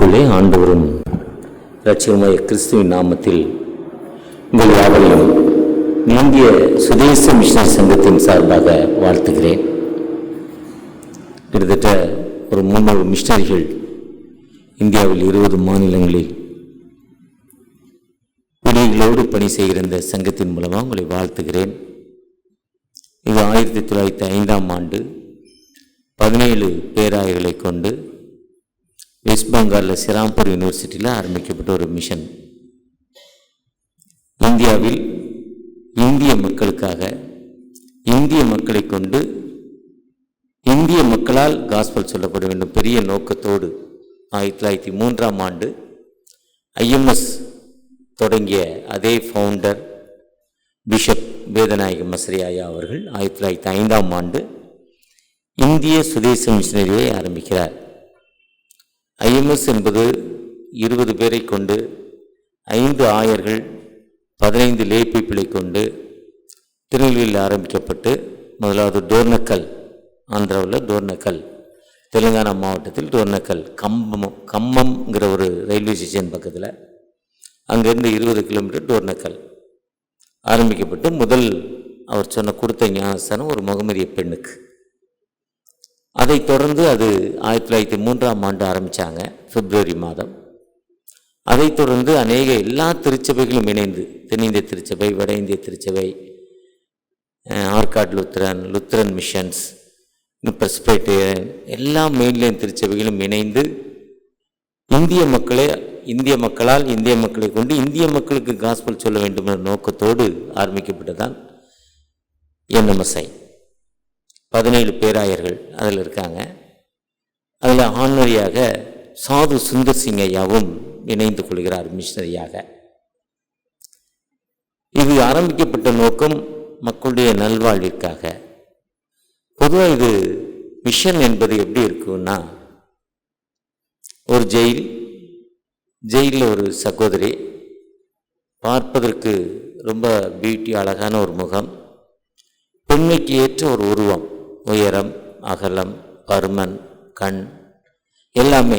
கிறிஸ்துவுக்குள்ளே ஆண்டவரும் இரட்சகருமாகிய கிறிஸ்துவின் நாமத்தில் உங்கள் யாவரையும் இந்திய சுதேச மிஷனரி சங்கத்தின் சார்பாக வாழ்த்துகிறேன். கிட்டத்தட்ட ஒரு 300 மிஷனரிகள் இந்தியாவில் 20 மாநிலங்களில் ஊழியர்களோடு பணி செய்கிற இந்த சங்கத்தின் மூலமாக உங்களை வாழ்த்துகிறேன். இது 1905ஆம் ஆண்டு 17 பேராயர்களை கொண்டு வெஸ்ட் பெங்காலில் சிராம்பூர் யூனிவர்சிட்டியில் ஆரம்பிக்கப்பட்ட ஒரு மிஷன். இந்தியாவில் இந்திய மக்களுக்காக, இந்திய மக்களை கொண்டு இந்திய மக்களால் காஸ்பல் சொல்லப்பட வேண்டும் பெரிய நோக்கத்தோடு 1903ஆம் ஆண்டு IMS தொடங்கிய அதே ஃபவுண்டர் பிஷப் வேதநாயக மஸ்ரி ஐயா அவர்கள் 1905ஆம் ஆண்டு இந்திய சுதேச மிஷனரியை ஆரம்பிக்கிறார். IMS என்பது 20 பேரை கொண்டு 5 ஆயர்கள் 15 லே பீப்பிளை கொண்டு திருநெல்வேலியில் ஆரம்பிக்கப்பட்டு முதலாவது டோர்னக்கல், ஆந்திராவில் டோர்னக்கல், தெலுங்கானா மாவட்டத்தில் டோர்னக்கல், கம்மம்ங்கிற ஒரு ரயில்வே ஸ்டேஷன் பக்கத்தில், அங்கேருந்து 20 கிலோமீட்டர் டோர்னக்கல் ஆரம்பிக்கப்பட்டு முதல் அவர் கொடுத்த ஞானஸ்தானம் ஒரு முகமதிய பெண்ணுக்கு. அதைத் தொடர்ந்து அது 1903ஆம் ஆண்டு ஆரம்பித்தாங்க, பிப்ரவரி மாதம். அதைத் தொடர்ந்து அநேக எல்லா திருச்சபைகளும் இணைந்து, தென்னிந்திய திருச்சபை, வட இந்திய திருச்சபை, ஆர்காட் லுத்ரன் மிஷன்ஸ், பிரஸ்பைட்டேரியன், எல்லா மெயின்லைன் திருச்சபைகளும் இணைந்து இந்திய மக்களால் இந்திய மக்களை கொண்டு இந்திய மக்களுக்கு காஸ்பல் சொல்ல வேண்டும் என்ற நோக்கத்தோடு ஆரம்பிக்கப்பட்டதான் NMSI. 17 பேராயர்கள் அதில் இருக்காங்க. அதில் ஆனரியாக சாது சுந்தர் சிங் ஐயாவும் இணைந்து கொள்கிறார் மிஷனரியாக. இது ஆரம்பிக்கப்பட்ட நோக்கம் மக்களுடைய நல்வாழ்விற்காக. பொதுவாக இது மிஷன் என்பது எப்படி இருக்குன்னா, ஒரு ஜெயிலில் ஒரு சகோதரி, பார்ப்பதற்கு ரொம்ப பியூட்டி, அழகான ஒரு முகம், பெண்மைக்கு ஏற்ற ஒரு உருவம், உயரம், அகலம், பருமன், கண் எல்லாமே.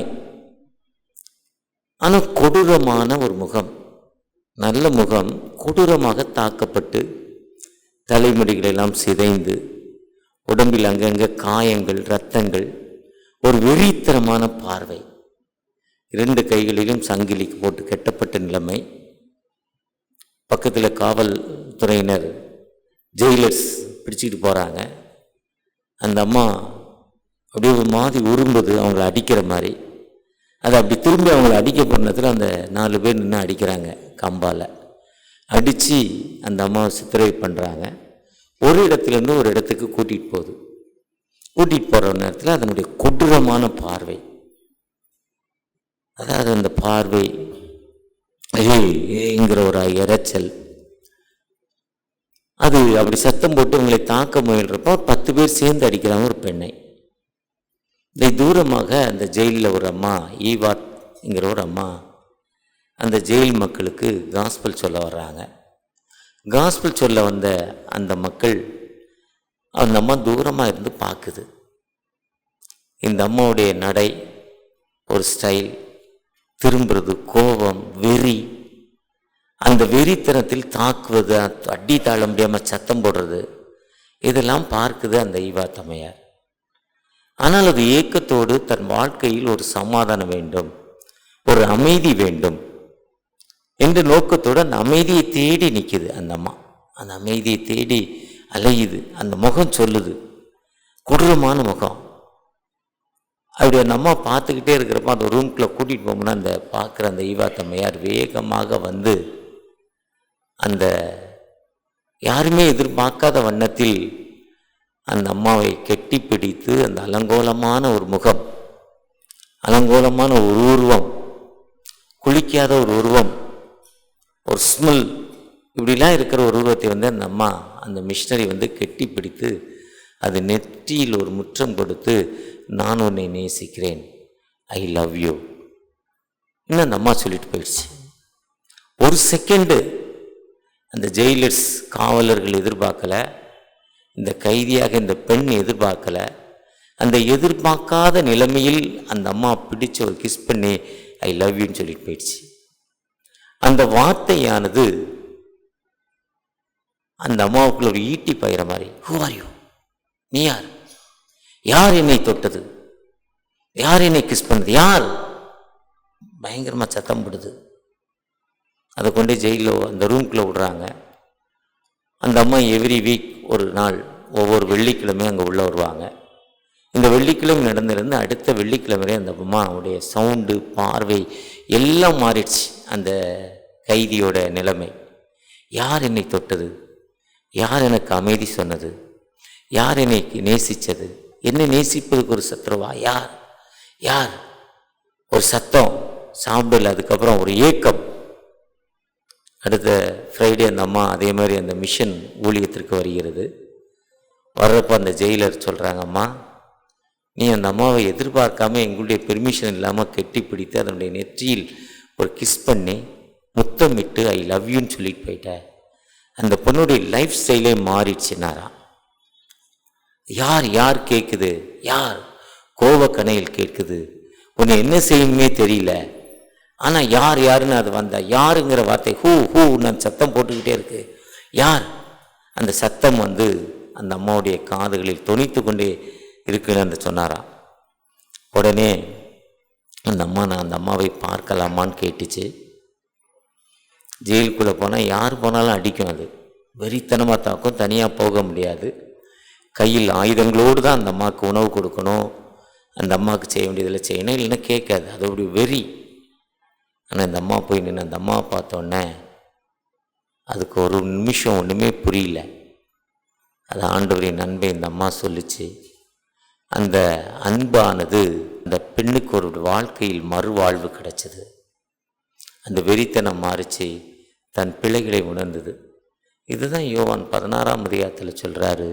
ஆனால் கொடூரமான ஒரு முகம், நல்ல முகம் கொடூரமாக தாக்கப்பட்டு தலைமுடிகளெல்லாம் சிதைந்து உடம்பில் அங்கங்கே காயங்கள், இரத்தங்கள், ஒரு வெறித்தனமான பார்வை, 2 கைகளிலும் சங்கிலி போட்டு கட்டப்பட்ட நிலைமை. பக்கத்தில் காவல்துறையினர், ஜெயிலர்ஸ் பிடிச்சிட்டு போகிறாங்க. அந்த அம்மா அப்படியே ஒரு மாதிரி உரும்புது, அவங்கள அடிக்கிற மாதிரி. அதை அப்படி திரும்பி அவங்கள அடிக்க போனதில் அந்த 4 பேர் நின்று அடிக்கிறாங்க, கம்பால் அடித்து அந்த அம்மாவை சித்திரவை பண்ணுறாங்க. ஒரு இடத்துலேருந்து ஒரு இடத்துக்கு கூட்டிகிட்டு போகிற நேரத்தில் அதனுடைய கொடூரமான பார்வை, அதாவது அந்த பார்வை என்கிற ஒரு இரைச்சல், அது அப்படி சத்தம் போட்டு உங்களை தாக்க முயல்றப்போ 10 பேர் சேர்ந்து அடிக்கிறாங்க ஒரு பெண்ணை. இதை தூரமாக அந்த ஜெயிலில் ஒரு அம்மா, ஈவாத்ங்கிற ஒரு அம்மா, அந்த ஜெயில் மக்களுக்கு காஸ்பல் சொல்ல வர்றாங்க. காஸ்பல் சொல்ல வந்த அந்த மக்கள், அந்த அம்மா தூரமாக இருந்து பார்க்குது. இந்த அம்மாவுடைய நடை, ஒரு ஸ்டைல், திரும்புறது, கோபம், வெறி, அந்த வெறித்தனத்தில் தாக்குவது, அடி தாழ முடியாமல் சத்தம் போடுறது, இதெல்லாம் பார்க்குது அந்த ஈவாத் அம்மையார். ஆனால் அது ஏக்கத்தோடு தன் வாழ்க்கையில் ஒரு சமாதானம் வேண்டும், ஒரு அமைதி வேண்டும் என்ற நோக்கத்தோடு அந்த அமைதியை தேடி நிற்குது அந்த அம்மா. அந்த அமைதியை தேடி அலையுது. அந்த முகம் சொல்லுது, கொடூரமான முகம். அப்படி அந்த அம்மா பார்த்துக்கிட்டே இருக்கிறப்ப அந்த ரூம்குள்ளே கூட்டிகிட்டு போகணும்னா அந்த பார்க்குற அந்த ஈவாத் அம்மையார் வேகமாக வந்து அந்த யாருமே எதிர்பார்க்காத வண்ணத்தில் அந்த அம்மாவை கெட்டி பிடித்து, அந்த அலங்கோலமான ஒரு முகம், அலங்கோலமான ஒரு உருவம், குளிக்காத ஒரு உருவம், ஒரு ஸ்மெல், இப்படிலாம் இருக்கிற ஒரு உருவத்தை அந்த அம்மா, அந்த மிஷனரி கெட்டி பிடித்து அது நெற்றியில் ஒரு முற்றம் கொடுத்து, நான் உன்னை நேசிக்கிறேன், ஐ லவ் யூ இன்னும் அந்த அம்மா சொல்லிட்டு போயிடுச்சு. ஒரு செகண்டு அந்த ஜெயிலர்ஸ், காவலர்கள் எதிர்பார்க்கலை, இந்த கைதியாக இந்த பெண் எதிர்பார்க்கலை. அந்த எதிர்பார்க்காத நிலைமையில் அந்த அம்மா பிடிச்ச ஒரு கிஸ் பண்ணி ஐ லவ் யூன்னு சொல்லிட்டு போயிடுச்சு. அந்த வார்த்தையானது அந்த அம்மாவுக்குள்ள ஒரு ஈட்டி பாயிற மாதிரி, ஹூ ஆர் யூ, நீ யார், யார் என்னை தொட்டது, யார் என்னை கிஸ் பண்ணது, யார், பயங்கரமாக சத்தம் போடுது. அதை கொண்டு ஜெயிலில் அந்த ரூம்குள்ளே விடுறாங்க. அந்த அம்மா எவ்ரி வீக் ஒரு நாள் ஒவ்வொரு வெள்ளிக்கிழமையும் அங்கே உள்ளே வருவாங்க. இந்த வெள்ளிக்கிழமை நடந்திருந்து அடுத்த வெள்ளிக்கிழமை அந்த அம்மாவுடைய சவுண்டு, பார்வை எல்லாம் மாறிடுச்சு. அந்த கைதியோட நிலைமை, யார் என்னை தொட்டது, யார் எனக்கு அமைதி சொன்னது, யார் என்னை நேசித்தது, என்னை நேசிப்பதுக்கு ஒரு சத்ருவா, யார் யார், ஒரு சத்தம் சாப்பிடல. அதுக்கப்புறம் ஒரு ஏக்கம். அடுத்த ஃப்ரைடே அந்த அம்மா அதே மாதிரி அந்த மிஷன் ஊழியத்திற்கு வருகிறது. வர்றப்போ அந்த ஜெயிலர் சொல்கிறாங்க, அம்மா நீ அந்த அம்மாவை எதிர்பார்க்காம எங்களுடைய பெர்மிஷன் இல்லாமல் கெட்டி பிடித்து அதனுடைய நெற்றியில் ஒரு கிஸ் பண்ணி முத்தமிட்டு ஐ லவ் யூன்னு சொல்லிட்டு போயிட்ட. அந்த பொண்ணுடைய லைஃப் ஸ்டைலே மாறிடுச்சுன்னாரா. யார் யார் கேட்குது, யார் கோவக்கணையில் கேட்குது, உன்னை என்ன செய்யணுமே தெரியல, ஆனால் யார் யாருன்னு அது வந்தா, யாருங்கிற வார்த்தை ஹூ ஹூ நான் சத்தம் போட்டுக்கிட்டே இருக்கு, யார், அந்த சத்தம் வந்து அந்த அம்மாவுடைய காதுகளில் தொனித்து கொண்டே இருக்குன்னு சொன்னாராம். உடனே அந்த அம்மா நான் அந்த அம்மாவை பார்க்கலாமான்னு கேட்டுச்சு. ஜெயிலுக்குள்ளே போனால் யார் போனாலும் அடிக்கும், அது வெறித்தனமாக தாக்கும், தனியாக போக முடியாது. கையில் ஆயுதங்களோடு தான் அந்த அம்மாவுக்கு உணவு கொடுக்கணும், அந்த அம்மாவுக்கு செய்ய வேண்டியதில் செய்யணும், இல்லைன்னா கேட்காது, அதோடைய வெறி. ஆனால் இந்த அம்மா போய் நின்று அந்த அம்மாவை பார்த்தோன்னே அதுக்கு ஒரு நிமிஷம் ஒன்றுமே புரியல. அது ஆண்டவரின் அன்பை இந்த அம்மா சொல்லிச்சு. அந்த அன்பானது அந்த பெண்ணுக்கு ஒரு வாழ்க்கையில் மறுவாழ்வு கிடைச்சது. அந்த வெறித்தனம் மாறிச்சு, தன் பிழைகளை உணர்ந்தது. இதுதான் யோவான் 16ஆம் அதிகாரத்தில் சொல்கிறாரு.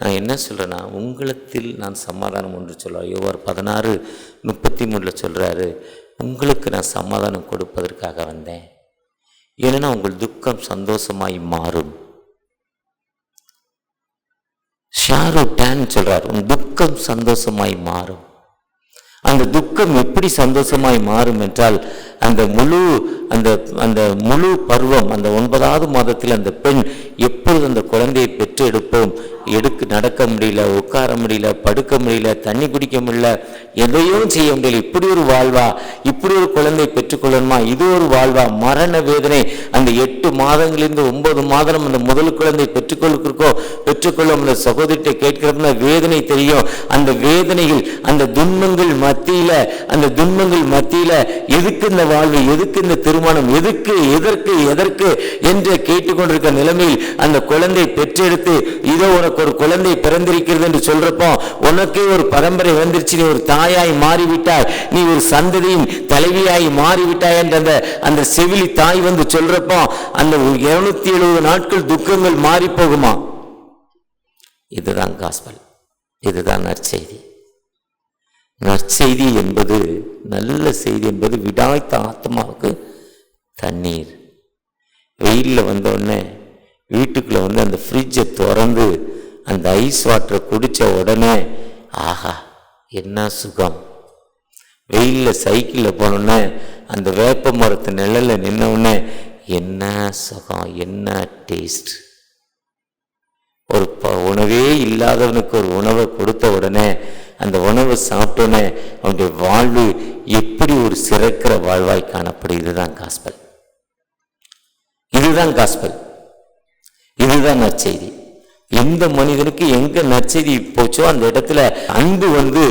நான் என்ன சொல்கிறேன்னா, உங்களத்தில் நான் சமாதானம் ஒன்று சொல்கிறேன். யோவான் 16:33 சொல்கிறாரு, உங்களுக்கு நான் சமாதானம் கொடுப்பதற்காக வந்தேன், ஏன்னா உங்கள் துக்கம் சந்தோஷமாய் மாறும். ஷாரு டேன் சொல்றார், உன் துக்கம் சந்தோஷமாய் மாறும். அந்த துக்கம் எப்படி சந்தோஷமாய் மாறும் என்றால், அந்த முழு பருவம், அந்த 9வது மாதத்தில் அந்த பெண் எப்பொழுது அந்த குழந்தையை பெற்று எடுப்போம், நடக்க முடியல, உட்கார முடியல, படுக்க முடியல, தண்ணி குடிக்க முடியல, எதையும் செய்ய முடியல, இப்படி ஒரு வாழ்வா, இப்படி ஒரு குழந்தை பெற்றுக்கொள்ளணுமா, இது ஒரு வாழ்வா, மரண வேதனை. அந்த 8 மாதங்களிலிருந்து 9 மாதம் அந்த முதல் குழந்தை பெற்றுக்கொள்ள அந்த சகோதரிட்ட கேட்கிறப்ப வேதனை தெரியும். அந்த வேதனைகள், அந்த துன்பங்கள் மத்தியில எதுக்கு இந்த வாழ்வு, எதுக்கு இந்த திருமணம், எதற்கு என்று கேட்டுக்கொண்டிருக்க நிலைமையில் அந்த குழந்தை பெற்றெடுத்து இதோ உனக்கு ஒரு குழந்தை பிறந்திருக்கிறது என்று சொல்றப்போ, உனக்கே ஒரு பரம்பரை வந்துருச்சு, நீ ஒரு தாயாய் மாறிவிட்டாய், நீ ஒரு சந்ததியின் தலைவியாய் மாறிவிட்டாய் என்ற அந்த செவிலி தாய் வந்து சொல்றப்போ, அந்த 270 நாட்கள் துக்கங்கள் மாறி போகுமா? இதுதான் காஸ்பல், இதுதான் நற்செய்தி. நற்செய்தி என்பது, நல்ல செய்தி என்பது விடாய்த்த ஆத்மாவுக்கு தண்ணீர். வெயிலில் வந்தோடனே வீட்டுக்குள்ளே வந்து அந்த ஃப்ரிட்ஜை திறந்து அந்த ஐஸ் வாட்டரை குடித்த உடனே ஆஹா என்ன சுகம். வெயிலில் சைக்கிளில் போனோடனே அந்த வேப்ப மரத்து நிழலில் நின்னோடனே என்ன சுகம், என்ன டேஸ்ட். ஒரு உணவே இல்லாதவனுக்கு ஒரு உணவை கொடுத்த உடனே, அந்த உணவை சாப்பிட்டோன்னே அவனுடைய வாழ்வு எப்படி ஒரு சிறக்கிற வாழ்வாய் காணப்படும். இதுதான் காஸ்பல், இதுதான் காஸ்பல், இதுதான் நற்செய்தி. எந்த மனிதனுக்கு எங்க நற்செய்தி போச்சோ அந்த இடத்துல அன்பு வந்து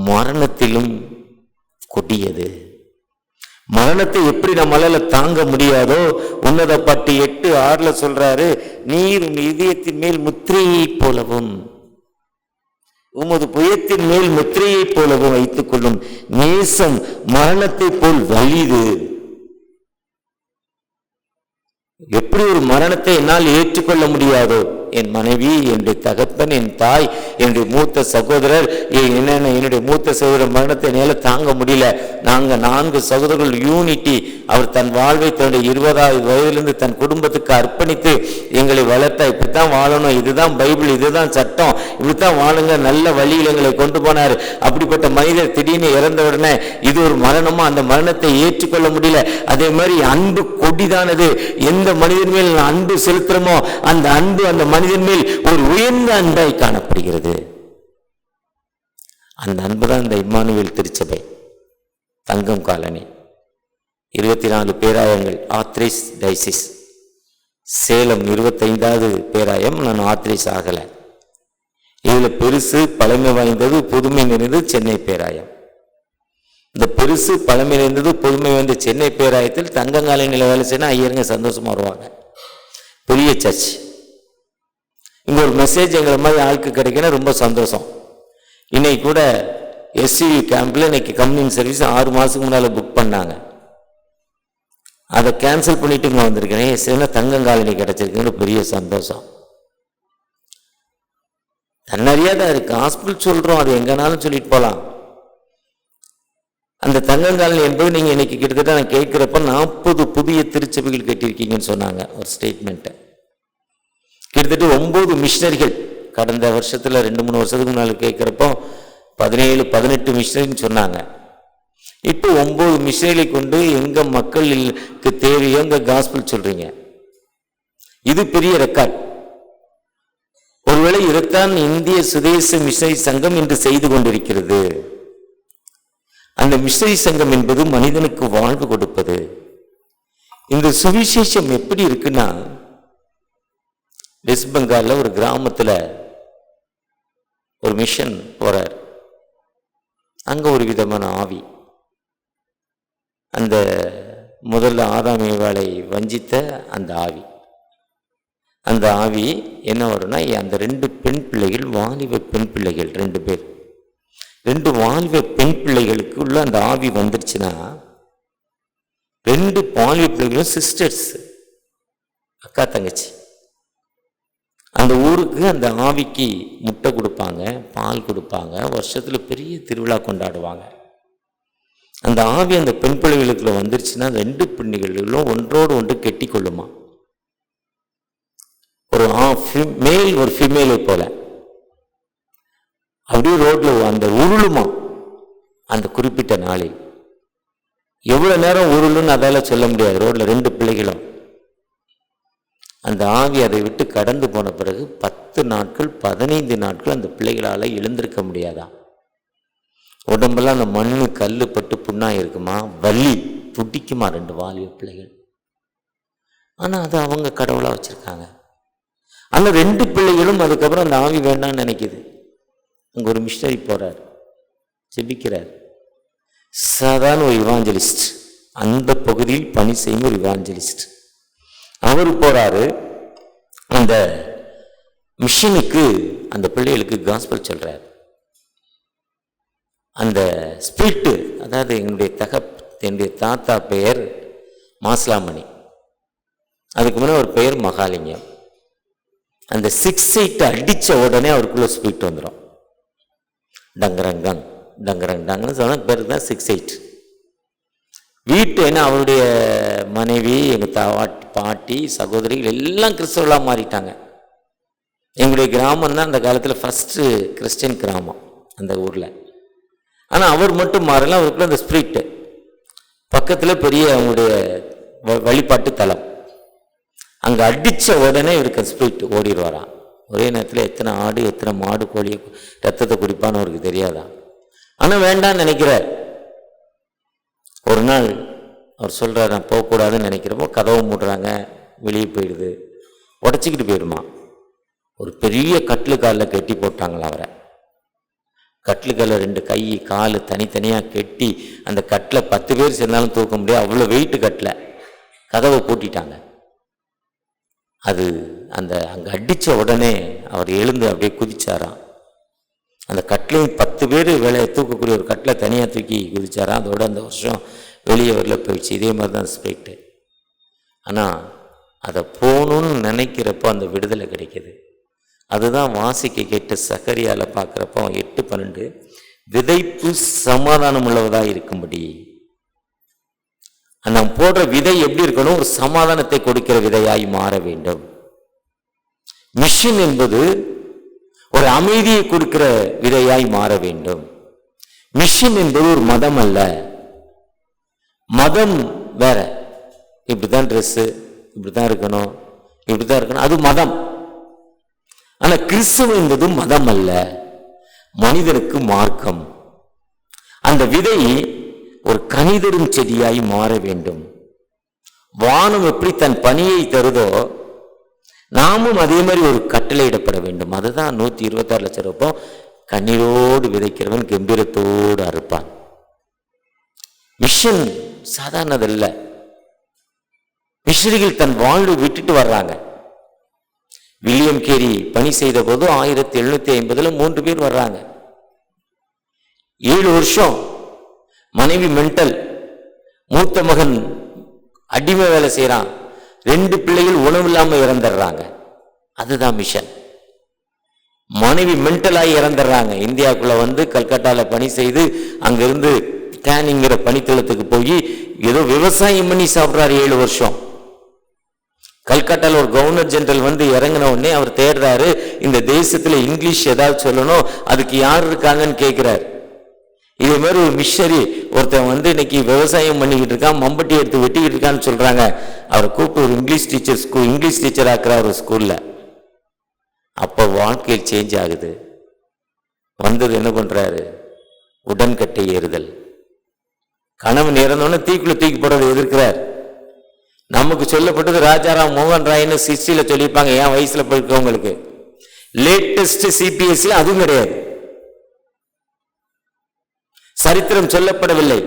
மரணத்திலும் கொடியது. மரணத்தை எப்படி நம்மளால தாங்க முடியாதோ, உன்னத பட்டு 8:6 சொல்றாரு, நீர் உன் இதயத்தின் மேல் முத்திரையை போலவும் உமது புயத்தின் மேல் முத்திரையை போலவும் வைத்துக் கொள்ளும் நேசம் மரணத்தை போல் வலிது. எப்படி ஒரு மரணத்தை என்னால் ஏற்றுக்கொள்ள முடியாதோ, என் மனைவி, என்னுடைய தகப்பன், என் தாய், என்னுடைய மூத்த சகோதரர், என்னுடைய மூத்த சகோதரர் மரணத்தை என்னால் தாங்க முடியல. நாங்கள் 4 சகோதரர்கள் யூனிட்டி. அவர் தன் வாழ்வை தன்னுடைய 20வது வயதிலிருந்து தன் குடும்பத்துக்கு அர்ப்பணித்து எங்களை வளர்த்தா. இப்படித்தான் வாழணும், இதுதான் பைபிள், இதுதான் சட்டம், இப்படித்தான் வாழுங்க, நல்ல வழியில் எங்களை கொண்டு போனார். அப்படிப்பட்ட மனிதர் திடீர்னு இறந்த உடனே இது ஒரு மரணமா, அந்த மரணத்தை ஏற்றுக்கொள்ள முடியல. அதே மாதிரி அன்பு கொடிதானது. எந்த மனிதன் மேல் அன்பு செலுத்துறோமோ அந்த அன்பு அந்த மனிதன் மேல் ஒரு உயர்ந்த அன்பாய் காணப்படுகிறது. அந்த அன்பு தான் இந்த இம்மானுவேல் திருச்சபை, தங்கம் காலனி, 24 பேராயங்கள், ஆத்ரைஸ் டைசிஸ். சேலம் 25வது பேராயம், நான் ஆத்ரைஸ் ஆகலை. இதில் பெருசு பழமை வாய்ந்தது புதுமை நிறைந்தது சென்னை பேராயம். இந்த பெருசு பழமை நிறைந்தது புதுமை வாய்ந்த சென்னை பேராயத்தில் தங்கங்காலனியில் வேலை செய்யணும். ஐயருங்க சந்தோஷமா வருவாங்க. பெரிய சர்ச். இங்கே ஒரு மெசேஜ் எங்களை மாதிரி ஆளுக்கு கிடைக்கணும், ரொம்ப சந்தோஷம். இன்னைக்கு கூட எஸ்சிவி கேம்பில் இன்னைக்கு கம்யூனிங் சர்வீஸ் 6 மாதத்துக்கு முன்னால் புக் பண்ணாங்க. அதை கேன்சல் பண்ணிட்டு இங்கே வந்திருக்கிறேன். ஏன்னா தங்கங்காலனி கிடைச்சிருக்குன்னு பெரிய சந்தோஷம். தன்னறியா தான் இருக்கு. ஹாஸ்பிட்டல் சொல்கிறோம், அது எங்கனாலும் சொல்லிட்டு போகலாம். அந்த தங்கங்காலனி என்பது நீங்கள் இன்னைக்கு கிட்டத்தட்ட நான் கேட்குறப்ப 40 புதிய திருச்சபைகள் கட்டியிருக்கீங்கன்னு சொன்னாங்க ஒரு ஸ்டேட்மெண்ட்டை. கிட்டத்தட்ட 9 மிஷினரிகள் கடந்த வருஷத்தில் 2-3 வருஷத்துக்கு முன்னால் கேட்குறப்போ 17-18 மிஷினரின்னு சொன்னாங்க. இப்போ 9 மிஷினரிகளை கொண்டு எங்கள் மக்களுக்கு தேவையோ எங்க காஸ்பிள் சொல்கிறீங்க. இது பெரிய ரெக்கார்ட். ஒருவேளை இதைத்தான் இந்திய சுதேச மிஷனரி சங்கம் இன்று செய்து கொண்டிருக்கிறது. அந்த மிஷனரி சங்கம் என்பது மனிதனுக்கு வாழ்வு கொடுப்பது. இந்த சுவிசேஷம் எப்படி இருக்குன்னா, வெஸ்ட் பெங்காலில் ஒரு கிராமத்தில் ஒரு மிஷன் போறார். அங்கே ஒரு விதமான ஆவி, அந்த முதல்ல ஆதாம் ஏவாளை வஞ்சித்த அந்த ஆவி, அந்த ஆவி என்ன வரும்னா, அந்த 2 பெண் பிள்ளைகள், வாலிப பெண் பிள்ளைகள் 2 பேர், 2 வாலிப பெண் பிள்ளைகளுக்கு உள்ள அந்த ஆவி வந்துருச்சுன்னா, 2 வாலிப பிள்ளைகளும் சிஸ்டர்ஸ், அக்கா தங்கச்சி. அந்த ஊருக்கு அந்த ஆவிக்கு முட்டை கொடுப்பாங்க, பால் கொடுப்பாங்க, வருஷத்தில் பெரிய திருவிழா கொண்டாடுவாங்க. அந்த ஆவி அந்த பெண் பிள்ளைகளுக்குள்ள வந்துருச்சுன்னா 2 பெண்களும் ஒன்றோடு ஒன்று கெட்டி கொள்ளுமா. ஒரு மேல் ஒரு ஃபீமேலை போல அப்படியே ரோட்ல அந்த உருளுமா. அந்த குறிப்பிட்ட நாளில் எவ்வளவு நேரம் உருளுன்னு அதால சொல்ல முடியாது. ரோட்ல 2 பிள்ளைகளும் அந்த ஆவி அதை விட்டு கடந்து போன பிறகு 10 நாட்கள் 15 நாட்கள் அந்த பிள்ளைகளால் எழுந்திருக்க முடியாதா. உடம்பெல்லாம் அந்த மண்ணு கல் பட்டு புண்ணா இருக்குமா, வலி துடிக்குமா 2 வாலிப பிள்ளைகள். ஆனா அது அவங்க கடவுளா வச்சிருக்காங்க. அந்த 2 பிள்ளைகளும் அதுக்கப்புறம் அந்த ஆவி வேண்டாம்னு நினைக்குது. அங்கே ஒரு மிஷனரி போறார், ஜெபிக்கிறார். சாதாரண ஒரு இவாஞ்சலிஸ்ட், அந்த பகுதியில் பணி செய்யும் ஒரு இவாஞ்சலிஸ்ட். அவர் போறாரு அந்த மிஷனுக்கு, அந்த பிள்ளைகளுக்கு காஸ்பல் சொல்றார். அந்த ஸ்பிரிட்டு, அதாவது என்னுடைய தாத்தா பெயர் மாஸ்லாமணி, அதுக்கு முன்னே ஒரு பெயர் மகாலிங்கம். அந்த 6-8 அடித்த உடனே அவருக்குள்ள ஸ்பீட் வந்துடும். டங்கரங்கங் டங்கரங்கன்னு சொன்ன பேர் தான் 6-8. வீட்டு என்ன அவருடைய மனைவி, எங்கள் பாட்டி, சகோதரிகள் எல்லாம் கிறிஸ்தவர்களாக மாறிட்டாங்க. எங்களுடைய கிராமம் தான் அந்த காலத்தில் ஃபஸ்ட்டு கிறிஸ்டியன் கிராமம் அந்த ஊரில். ஆனால் அவர் மட்டும் மாறலாம். அவருக்குள்ள அந்த ஸ்பிரிட்டு. பக்கத்தில் பெரிய அவங்களுடைய வழிபாட்டு தலம். அங்கே அடித்த உடனே இவருக்கு ஸ்பிரிட் ஓடிடுவாராம். ஒரே நேரத்தில் எத்தனை ஆடு எத்தனை மாடு கோழி ரத்தத்தை குடிப்பான்னு அவருக்கு தெரியாதா. ஆனால் வேண்டான்னு நினைக்கிறார். ஒரு நாள் அவர் சொல்கிறார், நான் போகக்கூடாதுன்னு நினைக்கிறப்போ கதவை மூடுறாங்க, வெளியே போயிடுது, உடச்சிக்கிட்டு போயிடுமா. ஒரு பெரிய கட்டிலு காலில் கட்டி போட்டாங்களா அவரை. கட்டிலுக்காலில் 2 கை கால் தனித்தனியாக கெட்டி அந்த கட்டில் 10 பேர் சேர்ந்தாலும் தூக்க முடியாது, அவ்வளோ வெயிட்டு கட்டில். கதவை பூட்டிட்டாங்க. அது அங்கே அடித்த உடனே அவர் எழுந்து அப்படியே குதிச்சாராம். அந்த கட்டிலையும் 10 பேர் வேலையை தூக்கக்கூடிய ஒரு கட்டில் தனியாக தூக்கி குதிச்சாராம். அதோட அந்த வருஷம் வெளியே வரல போயிடுச்சு. இதே மாதிரி தான் ஸ்பிரிட்டு. ஆனால் அதை போகணுன்னு நினைக்கிறப்போ அந்த விடுதலை கிடைக்கிது. அதுதான் வாசிக்க கேட்டு சகரியால பார்க்குறப்போ 8:12 விதைப்பு சமாதானம் உள்ளவதாக இருக்கும்படி. நம்ம போடுற விதை எப்படி இருக்கணும்? ஒரு சமாதானத்தை கொடுக்கிற விதையாய் மாற வேண்டும். மிஷன் என்பது ஒரு அமைதியை கொடுக்கிற விதையாய் மாற வேண்டும். மிஷன் என்பது ஒரு மதம் அல்ல. மதம் வேற, இப்படிதான் ட்ரெஸ்ஸு, இப்படிதான் இருக்கணும், இப்படிதான் இருக்கணும், அது மதம். ஆனா கிறிஸ்துவம் என்பது மதம் அல்ல, மனிதனுக்கு மார்க்கம். அந்த விதை ஒரு கனிதரும் செடியாய் மாற வேண்டும். வானம் எப்படி தன் பணியை தருதோ நாமும் அதே மாதிரி ஒரு கட்டளையிடப்பட வேண்டும். அதுதான் 126 லட்சம் ரூபாய் கண்ணீரோடு விதைக்கிறவன் கம்பீரத்தோடு அறுப்பான். மிஷன் சாதாரணதல்ல. மிஷனரிகள் தன் வாழ்வு விட்டுட்டு வர்றாங்க. வில்லியம் கேரி பணி செய்த போது 1750 3 பேர் வர்றாங்க. 7 வருஷம் மனைவி மென்டல், மூத்த மகன் அடிமை வேலை செய்யறான், 2 பிள்ளைகள் உணவு இல்லாம இறந்துடுறாங்க. அதுதான் மிஷன். மனைவி மென்டலாகி இறந்துடுறாங்க. இந்தியாவுக்குள்ள கல்கட்டால பணி செய்து அங்கிருந்து டேனிங்கிற பனித்தளத்துக்கு போய் ஏதோ விவசாயம் பண்ணி சாப்பிட்றாரு 7 வருஷம். கல்கட்டால ஒரு கவர்னர் ஜெனரல் இறங்கின உடனே அவர் தேடுறாரு, இந்த தேசத்துல இங்கிலீஷ் ஏதாவது சொல்லணும், அதுக்கு யார் இருக்காங்கன்னு கேட்கிறார். இதே மாதிரி ஒரு மிஷனரி ஒருத்தன் இன்னைக்கு விவசாயம் பண்ணிக்கிட்டு இருக்கான், மம்பட்டி எடுத்து வெட்டிக்கிட்டு இருக்கான்னு சொல்றாங்க. அவரை கூப்பிட்டு ஒரு இங்கிலீஷ் டீச்சர் ஆக்குறாரு ஒரு ஸ்கூல்ல. அப்போ வாழ்க்கையில் சேஞ்ச் ஆகுது. என்ன பண்றாரு? உடன்கட்டை ஏறுதல். கணவன் இறந்தோன்னு தீக்குள்ள தூக்கி போடுறதை எதிர்க்கிறார். நமக்கு சொல்லப்பட்டது ராஜாராம் மோகன் ராய்னு சிஸ்டில சொல்லியிருப்பாங்க, என் வயசுல போயிருக்கவங்களுக்கு. லேட்டஸ்ட் சிபிஎஸ்சி அதுவும் கிடையாது. சரித்திரம் சொல்லப்படவில்லை.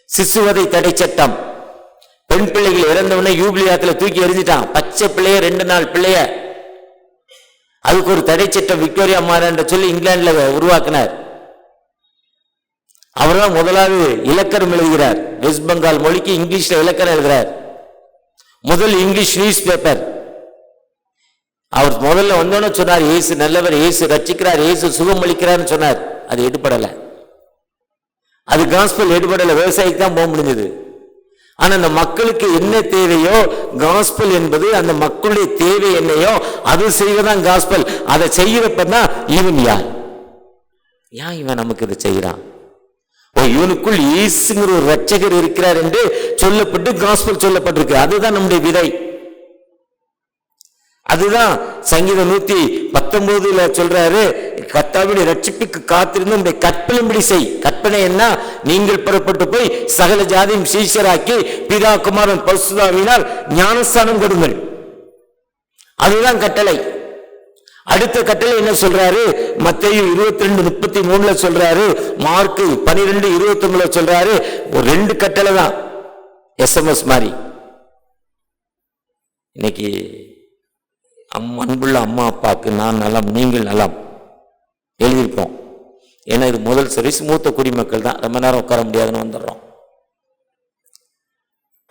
சிசுவதை தடை சட்டம். பெண் பிள்ளைகள் இறந்தவன யூபிலியாத்துல தூக்கி எறிஞ்சிட்டான். பச்சை பிள்ளைய 2 நாள் பிள்ளைய, அதுக்கு ஒரு தடை சட்டம் விக்டோரியா மாறன்ற சொல்லி இங்கிலாந்துல உருவாக்கினார். அவர் தான் முதலாவது இலக்கணம் எழுதுகிறார். வெஸ்ட் பெங்கால் மொழிக்கு இங்கிலீஷ்ல இலக்கணம் எழுதுறார். முதல் இங்கிலீஷ் நியூஸ் பேப்பர். அவர் முதல்ல வந்தோன்னு சொன்னார், இயேசு நல்லவர், இயேசு ரட்சிக்கிறார், இயேசு சுகம் அளிக்கிறார்னு சொன்னார். அது எடுபடல. அது காஸ்பல் எடுபடல. விவசாயிக்கு தான் போக முடிஞ்சது. ஆனா அந்த மக்களுக்கு என்ன தேவையோ காஸ்பல் என்பது, அந்த மக்களுடைய தேவை என்னையோ அது செய்வதான் காஸ்பல். அதை செய்யறப்பதான் இவன் யார், இவன் நமக்கு இதை செய்யறான், இவனுக்குள் இயேசுங்கிற ஒரு ரட்சகர் இருக்கிறார் என்று சொல்லப்பட்டு காஸ்பல் சொல்லப்பட்டிருக்கு. அதுதான் நம்முடைய விதை. அதுதான் சங்கீதம் 119 சொல்றாரு, கர்த்தாவுடைய ரட்சிப்புக்கு காத்திருந்து உங்களுடைய கற்பனைப்படி செய். கற்பனை என்ன? நீங்கள் புறப்பட்டு போய் சகல ஜாதியும் சீஷராக்கி பிதா குமாரன் பரிசுத்தாவியினால் ஞானஸ்தானம் கொடுங்கள். அதுதான் கட்டளை. அடுத்த கட்டளை என்ன சொல்றாரு? மத்தேயு 22:33 சொல்றாரு, மார்க் 12:29 சொல்றாரு. ஒரு 2 கட்டளை தான், எஸ்எம்எஸ் மாதிரி. இன்னைக்கு அன்புள்ள அம்மா அப்பாவுக்கு நான் நலம், நீங்கள் நலம் எழுதியிருப்போம். ஏன்னா இது முதல் சர்வீஸ், மூத்த குடிமக்கள் தான், ரொம்ப நேரம் உட்கார முடியாதுன்னு வந்துடுறோம்.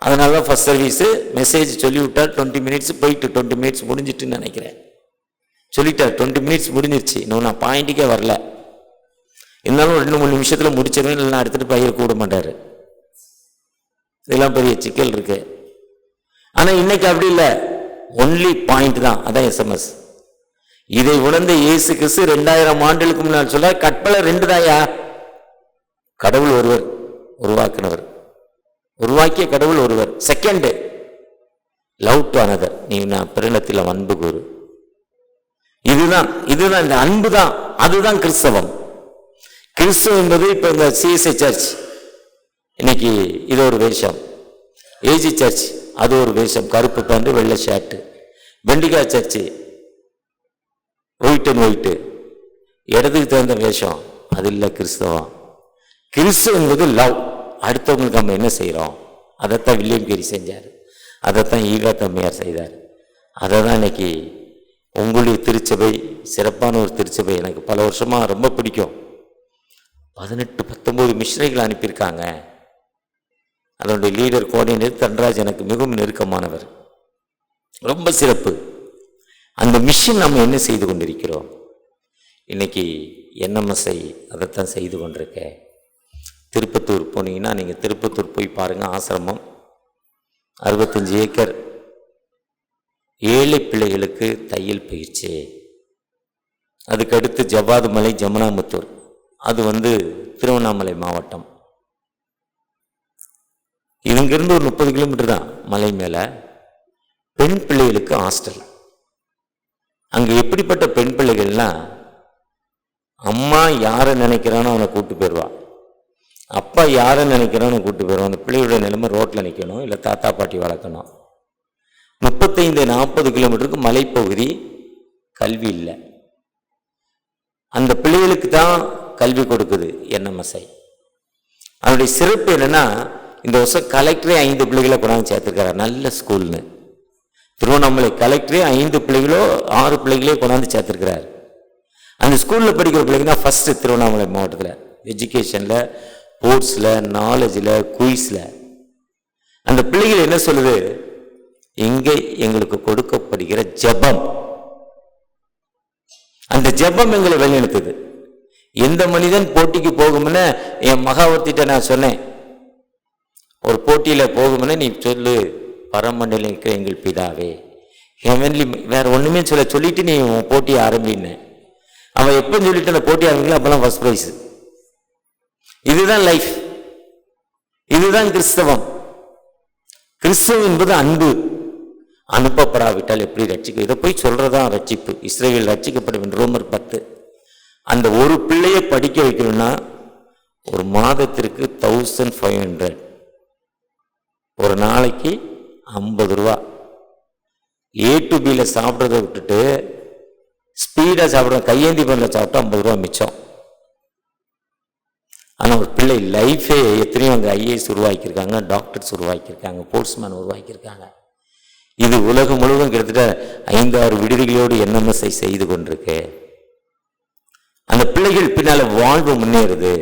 அதனாலதான் ஃபர்ஸ்ட் சர்வீஸ் மெசேஜ் சொல்லிவிட்டார். 20 மினிட்ஸ் போயிட்டு 20 மினிட்ஸ் முடிஞ்சிட்டுன்னு நினைக்கிறேன். சொல்லிட்டார் 20 மினிட்ஸ் முடிஞ்சிருச்சு, இன்னும் நான் பாயிண்ட்டுக்கே வரல. இருந்தாலும் 2-3 நிமிஷத்துல முடிச்சிருவேன், இல்லைன்னா எடுத்துட்டு பையர் கூட மாட்டாரு. இதெல்லாம் பெரிய சிக்கல் இருக்கு. ஆனா இன்னைக்கு அப்படி இல்லை, ஒன்லி பாயிண்ட் தான். அதான் எஸ்எம்எஸ். இதை உணர்ந்த இயேசு கிறிஸ்து 2000 ஆண்டுகளுக்கு முன்னால் சொல்ல, கற்பனை 2 தாயா. கடவுள் ஒருவர், உருவாக்கினவர், உருவாக்கிய கடவுள் ஒருவர். செகண்ட், லவ் டு அனதர், நீ நான் பிறனத்தில் அன்பு கூறு. இதுதான் இந்த அன்பு தான். அதுதான் கிறிஸ்தவம். கிறிஸ்தவம் என்பது இப்ப இந்த சிஎஸ்ஐ சர்ச் இன்னைக்கு இது ஒரு வேஷம், ஏஜி சர்ச் அது ஒரு வேஷம், கருப்பு பேண்ட் வெள்ளை ஷர்ட். பெண்டிகா சர்ச்சு ஒயிட் அண்ட் ஒயிட்டு, இடத்துக்கு தகுந்த வேஷம். அது இல்லை கிறிஸ்தவம். கிறிஸ்தவம் என்பது லவ். அடுத்தவங்களுக்கு நம்ம என்ன செய்கிறோம், அதைத்தான் வில்லியம் கேரி செஞ்சார், அதைத்தான் ஈகா தம்மையார் செய்தார். அதை தான் இன்னைக்கு உங்களுடைய திருச்சபை சிறப்பான ஒரு திருச்சபை. எனக்கு பல வருஷமாக ரொம்ப பிடிக்கும். 18-19 மிஷனரிகள் அனுப்பியிருக்காங்க. அதனுடைய லீடர் கோஆர்டினேட்டர் தன்ராஜ் எனக்கு மிகவும் நெருக்கமானவர், ரொம்ப சிறப்பு. அந்த மிஷன் நம்ம என்ன செய்து கொண்டிருக்கிறோம்? இன்னைக்கு என்எம்எஸ்ஐ அதைத்தான் செய்து கொண்டிருக்கேன். திருப்பத்தூர் போனீங்கன்னா நீங்கள் திருப்பத்தூர் போய் பாருங்கள், ஆசிரமம் 65 ஏக்கர், ஏழை பிள்ளைகளுக்கு தையல் பயிற்சி. அதுக்கடுத்து ஜவ்வாது மலை, ஜமுனாமுத்தூர், அது திருவண்ணாமலை மாவட்டம். இங்கிருந்து ஒரு 30 கிலோமீட்டர் தான் மலை மேலே. பெண் பிள்ளைகளுக்கு ஹாஸ்டல். அங்கே எப்படிப்பட்ட பெண் பிள்ளைகள்னா, அம்மா யாரை நினைக்கிறானோ அவனை கூப்பிட்டு போயிடுவா, அப்பா யாரை நினைக்கிறானோ கூப்பிட்டு போயிடுவான். அந்த பிள்ளையோட நிலைமை ரோட்டில் நிற்கணும், இல்லை தாத்தா பாட்டி வளர்க்கணும். 35-40 கிலோமீட்டருக்கு மலைப்பகுதி, கல்வி இல்லை. அந்த பிள்ளைகளுக்கு தான் கல்வி கொடுக்குது என்எம்எஸ்ஐ. அதனுடைய சிறப்பு என்னன்னா, இந்த வருஷம் கலெக்டரே 5 பிள்ளைகளை கொண்டாந்து சேர்த்துருக்காரு. நல்ல ஸ்கூல்னு திருவண்ணாமலை கலெக்டரே 5 பிள்ளைகளோ 6 பிள்ளைகளே கொண்டாந்து சேர்த்துருக்கிறார். அந்த ஸ்கூலில் படிக்கிற பிள்ளைங்க தான் ஃபஸ்ட்டு திருவண்ணாமலை மாவட்டத்தில். எஜுகேஷனில், ஸ்போர்ட்ஸில், நாலேஜில், குயிஸில். அந்த பிள்ளைகள் என்ன சொல்லுது? இங்கே எங்களுக்கு கொடுக்கப்படுகிற ஜெபம், அந்த ஜெபம் எங்களை வழிநடத்துது. எந்த மனிதன் போட்டிக்கு போகும்னு என் மகாவர்த்திட்ட நான் சொன்னேன், ஒரு போட்டியில் போகும்னு நீ சொல்லு, பரமண்டலில் இருக்கிற எங்கள் பிதாவே, ஹெவன்லி, வேற ஒன்றுமே சொல்லிட்டு நீ உன் போட்டியை ஆரம்பின்னு. அவன் எப்போ சொல்லிட்டு அந்த போட்டி ஆரம்பிக்கல அப்பெல்லாம் ஃபர்ஸ்ட் ப்ரைஸ். இதுதான் லைஃப், இதுதான் கிறிஸ்தவம். கிறிஸ்தவம் என்பது அன்பு. அனுப்பப்படாவிட்டால் எப்படி ரட்சிக்க? இதை போய் சொல்றதான் ரட்சிப்பு. இஸ்ரவேல் ரட்சிக்கப்படும் என்று ரோமர் 10. அந்த ஒரு பிள்ளையை படிக்க வைக்கணும்னா ஒரு மாதத்திற்கு 1500, ஒரு நாளைக்கு 50 ரூபா. A to B சாப்பிட்றதை விட்டுட்டு ஸ்பீடாக சாப்பிட்றோம், கையேந்தி பண்ணல சாப்பிட்டா 50 ரூபா மிச்சம். ஆனால் ஒரு பிள்ளை லைஃபே எத்தனையோ அங்கே ஐஏஎஸ் உருவாக்கியிருக்காங்க, டாக்டர்ஸ் உருவாக்கியிருக்காங்க, போர்ட்ஸ்மேன் உருவாக்கியிருக்காங்க. இது உலகம் முழுவதும் கிட்டத்தட்ட 5-6 விடுதிகளோடு என்எம்எஸ்ஐ செய்து கொண்டிருக்கு. அந்த பிள்ளைகள் பின்னால வாழ்வு முன்னேறுது.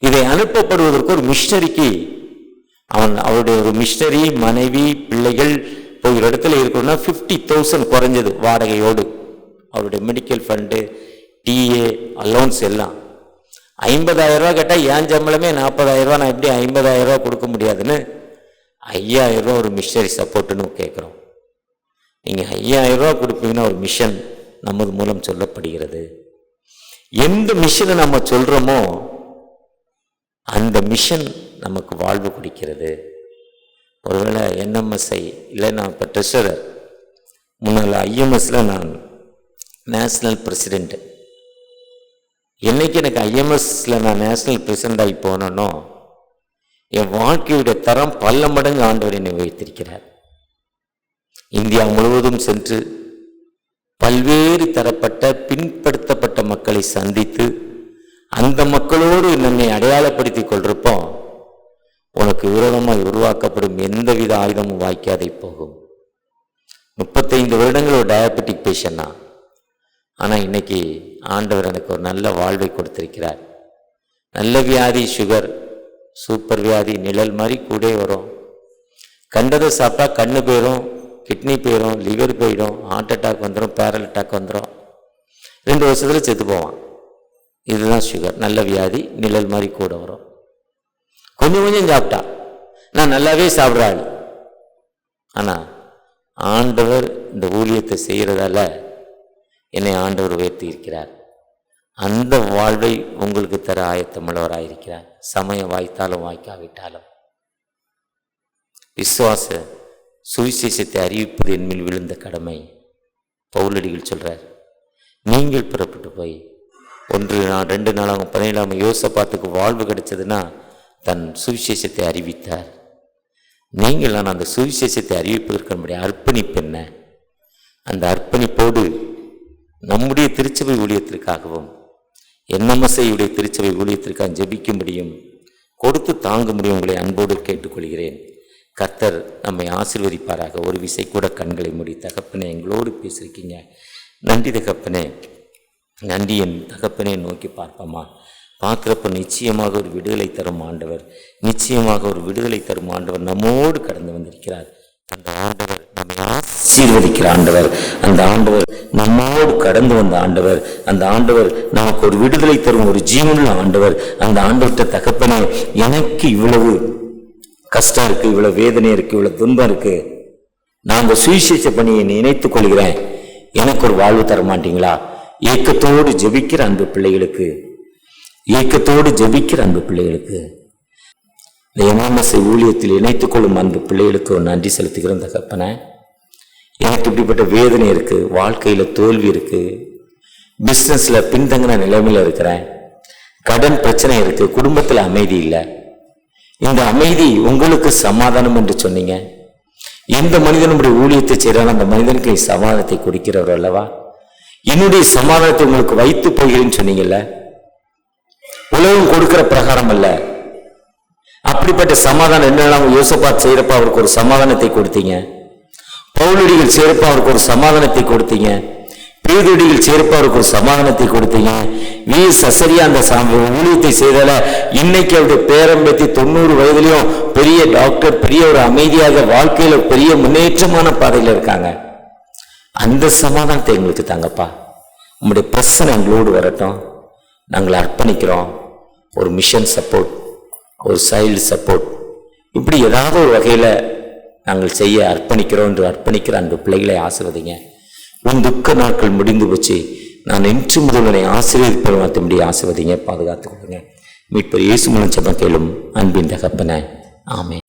இதை அனுப்பப்படுவதற்கு ஒரு மிஷனரிக்கு அவருடைய ஒரு மிஷனரி மனைவி பிள்ளைகள் போகிற இடத்துல இருக்கணும்னா 50,000 குறைஞ்சது வாடகையோடு. அவருடைய மெடிக்கல் ஃபண்டு, டிஏ அலோன்ஸ் எல்லாம் 50,000 ரூபா கேட்டால் ஏன் சம்பளமே 40,000 ரூபா, நான் எப்படி 50,000 ரூபா கொடுக்க முடியாதுன்னு 5,000 ரூபா ஒரு மிஷனரி சப்போர்ட்டுன்னு கேட்குறோம். நீங்கள் 5,000 ரூபா கொடுப்பீங்கன்னா ஒரு மிஷன் நமது மூலம் சொல்லப்படுகிறது. எந்த மிஷனை நம்ம சொல்கிறோமோ அந்த மிஷன் நமக்கு வாழ்வு கொடுக்கிறது. ஒருவேளை என்எம்எஸ்ஐ இல்லை, நான் இப்போ ட்ரெஷரர், முன்னால் ஐஎம்எஸில் நான் நேஷ்னல் பிரசிடெண்ட்டு. என்னைக்கு எனக்கு ஐஎம்எஸில் நான் நேஷ்னல் பிரசிடெண்ட் ஆகி போனேனோ என் வாழ்க்கையுடைய தரம் பல மடங்கு ஆண்டவர் என்னை வைத்திருக்கிறார். இந்தியா முழுவதும் சென்று பல்வேறு தரப்பட்ட பின்படுத்தப்பட்ட மக்களை சந்தித்து அந்த மக்களோடு நம்மை அடையாளப்படுத்தி கொள்றப்போ உனக்கு விரோதமாக உருவாக்கப்படும் எந்தவித ஆயுதமும் வாய்க்காதே போகும். 35 வருடங்கள் ஒரு டயபெட்டிக் பேஷண்டா, ஆனால் இன்னைக்கு ஆண்டவர் எனக்கு ஒரு நல்ல வாழ்வை கொடுத்திருக்கிறார். நல்ல வியாதி, சுகர், சூப்பர் வியாதி, நிழல் மாதிரி கூட வரும். கண்டதை சாப்பிட்டா கண்ணு போயிடும், கிட்னி போயிடும், லிவர் போயிடும், ஹார்ட் அட்டாக் வந்துடும், பேரல் அட்டாக் வந்துடும், 2 வருஷத்தில் செத்து போவான். இதுதான் சுகர். நல்ல வியாதி, நிழல் மாதிரி கூட வரும். கொஞ்சம் கொஞ்சம் சாப்பிட்டா நான் நல்லாவே சாப்பிட்றாள். ஆனால் ஆண்டவர் இந்த ஊழியத்தை செய்கிறதால என்னை ஆண்டவர் உயர்த்தி இருக்கிறார். அந்த வாழ்வை உங்களுக்கு தர ஆயத்தமுள்ளவராயிருக்கிறார். சமயம் வாய்த்தாலும் வாய்க்காவிட்டாலும் விசுவாச சுவிசேஷத்தை அறிவிப்பது என்மேல் விழுந்த கடமை. பவுலடிகள் சொல்றார், நீங்கள் புறப்பட்டு போய் 1 நாள் 2 நாளாகும் 17 யோசபாத்துக்கு வாழ்வு கிடைச்சதுன்னா தன் சுவிசேஷத்தை அறிவித்தார். நீங்கள் நான் அந்த சுவிசேஷத்தை அறிவிப்பதற்கு நம்முடைய அர்ப்பணிப்பு என்ன? அந்த அர்ப்பணிப்போடு நம்முடைய திருச்சபை ஊழியத்திற்காகவும் என்எம்எஸ்ஐயுடைய திருச்சபை ஊழியத்திற்காக ஜெபிக்க முடியும், கொடுத்து தாங்க முடியும். உங்களை அன்போடு கேட்டுக்கொள்கிறேன். கர்த்தர் நம்மை ஆசீர்வதிப்பாராக. ஒரு விசை கூட கண்களை மூடி, தகப்பனே எங்களோடு பேசியிருக்கீங்க, நன்றி தகப்பனே, நன்றி என் தகப்பனே நோக்கி பார்ப்போமா? பார்க்குறப்ப நிச்சயமாக ஒரு விடுதலை தரும் ஆண்டவர், நிச்சயமாக ஒரு விடுதலை தரும் ஆண்டவர் நம்மோடு கடந்து வந்திருக்கிறார். அந்த ஆண்டவர் நம்மை ஆசீர்வதிக்கிற ஆண்டவர். அந்த ஆண்டவர் நம்மோடு கடந்து வந்த ஆண்டவர். அந்த ஆண்டவர் நமக்கு ஒரு விடுதலை தரும் ஒரு ஜீவனுள்ள ஆண்டவர். அந்த ஆண்டவர்கிட்ட தகப்பனே, எனக்கு இவ்வளவு கஷ்டம் இருக்கு, இவ்வளவு வேதனை இருக்கு, இவ்வளவு துன்பம் இருக்கு, நான் அந்த சுவிசேஷ பணியை நினைத்துக் கொள்கிறேன், எனக்கு ஒரு வாழ்வு தர மாட்டீங்களா? ஏக்கத்தோடு ஜெபிக்கிற அன்பு பிள்ளைகளுக்கு, ஏக்கத்தோடு ஜெபிக்கிற அன்பு பிள்ளைகளுக்கு, இந்த எம்எம்எஸ்ஐ ஊழியத்தில் இணைத்துக் கொள்ளும் அன்பு பிள்ளைகளுக்கு ஒரு நன்றி செலுத்துகிறேன் தகப்பனே. எனக்கு இப்படிப்பட்ட வேதனை இருக்கு, வாழ்க்கையில தோல்வி இருக்கு, பிசினஸ்ல பின்தங்கின நிலைமையில இருக்கிறேன், கடன் பிரச்சனை இருக்கு, குடும்பத்துல அமைதி இல்லை. இந்த அமைதி உங்களுக்கு சமாதானம் என்று சொன்னீங்க. எந்த மனிதனுடைய ஊழியத்தை செய்யறான் அந்த மனிதனுக்கு சமாதானத்தை கொடுக்கிறவர் அல்லவா? என்னுடைய சமாதானத்தை உங்களுக்கு வைத்து போகிறேன்னு சொன்னீங்கல்ல. உலகம் கொடுக்கிற பிரகாரம் அல்ல. அப்படிப்பட்ட சமாதானம் என்னெல்லாம் யோசபாத் செய்யறப்ப அவருக்கு ஒரு சமாதானத்தை கொடுத்தீங்க. பவுலடிகள் செய்யறப்ப அவருக்கு ஒரு சமாதானத்தை கொடுத்தீங்க. பேதடிகள் செய்யறப்ப அவருக்கு ஒரு சமாதானத்தை கொடுத்தீங்க. சசரியா அந்த ஊழியத்தை செய்தால இன்னைக்கு அவருடைய பேரம்பேத்தி 90 வயதிலையும் பெரிய டாக்டர், பெரிய ஒரு அமைதியாக வாழ்க்கையில பெரிய முன்னேற்றமான பாதையில இருக்காங்க. அந்த சமாதானத்தை எங்களுக்கு தாங்கப்பா. உங்களுடைய பிரச்சனை எங்களோடு வரட்டும். நாங்கள் அர்ப்பணிக்கிறோம். ஒரு மிஷன் சப்போர்ட், ஒரு சைல்டு சப்போர்ட், இப்படி ஏதாவது ஒரு வகையில் நாங்கள் செய்ய அர்ப்பணிக்கிறோம் என்று அர்ப்பணிக்கிற அந்த பிள்ளைகளை ஆசீர்வதிங்க. உன் துக்க நாட்கள் முடிந்து போச்சு, நான் இன்று முதல் உன்னை ஆசீர்வதிப்பதை ஆசீர்வதிங்க, பாதுகாத்துக் கொள்ளுங்க. மீட்பர் இயேசு மூலம் ஜெபம் கேளும் அன்பின் தகப்பனே, ஆமென்.